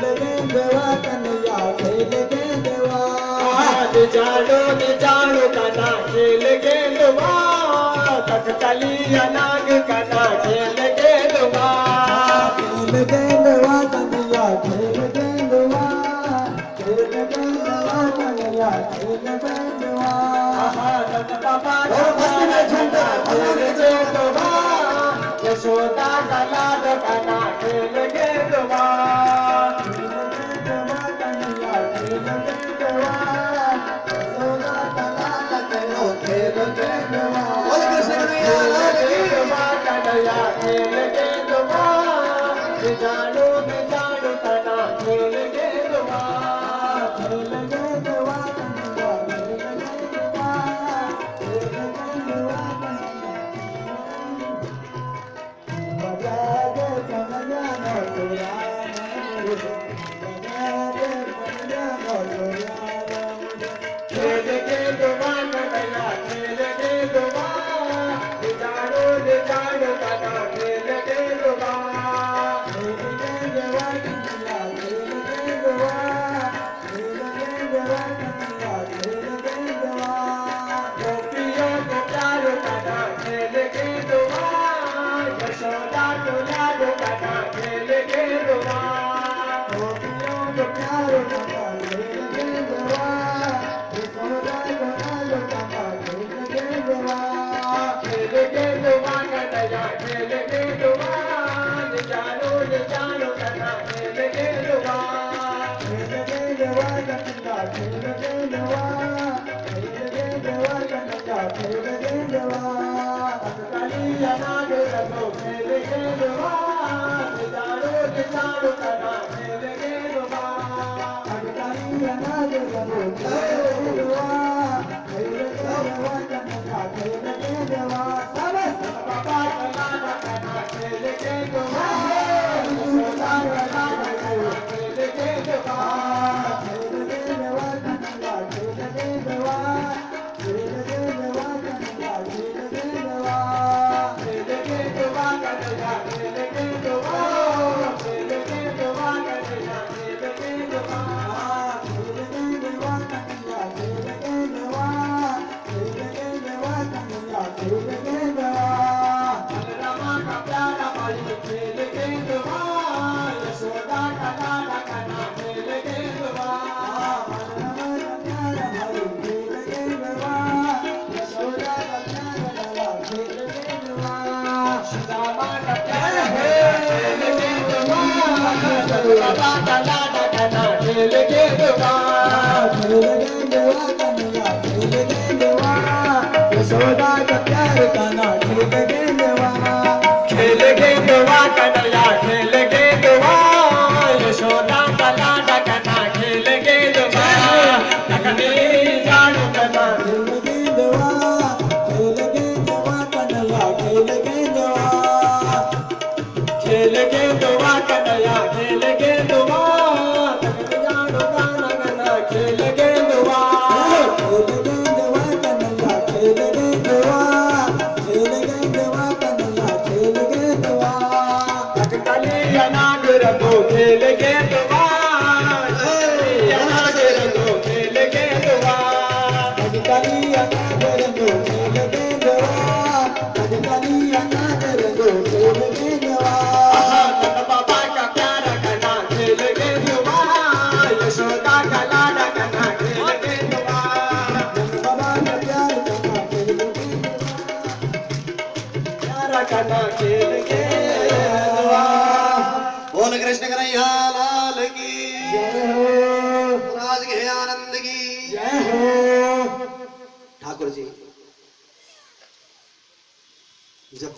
गेंदवा कन्हैया खेल गेंदवा जाड़ो कना खेल गेंदवा तख्तली अनाग कना खेल गेंदवा खेल गेंदवा कन्हैया खेल गेंदवा कन्हैया खेल गेंदवा यशोदा कलाद कना खेल गेंदवा जानो तना खेल गेंदवा खेल गेंदवा कन्हैया खेल गेंदवा जानो तना खेल गेंदवा यशोदा दुलार कना खेल गेंदवा खेल गेंदवा कन्हैया खेल गेंदवा जानो कना खेल गेंदवा अनाग रखो खेल गेंदवा जानो कना खेल गेंदवा खेल गेंदवा यशोदा का प्यार काना खेल गेंदवा खेल गेंदवा कन्हैया खेल गेंदवा यशोदा का लाड कना खेल गेंदवा तखनी जाड़ो कना खेल गेंदवा कन्हैया खेल गेंदवा खेल गेंदवा कन्हैया खेल गेंदवा तखनी जाड़ो कना खेल गेंदवा अनाग रंगो खेल गेंदवा अनाग रंगो खेल गेंदवा बाबा का प्यारा कना खेल गेंदवा यशोदा का लाड कना खेल गेंदवा प्यारा कना खेल गेंदवा बोल कृष्ण कन्हैया लाल की जय हो राज के आनंद की जय हो ठाकुर जी जब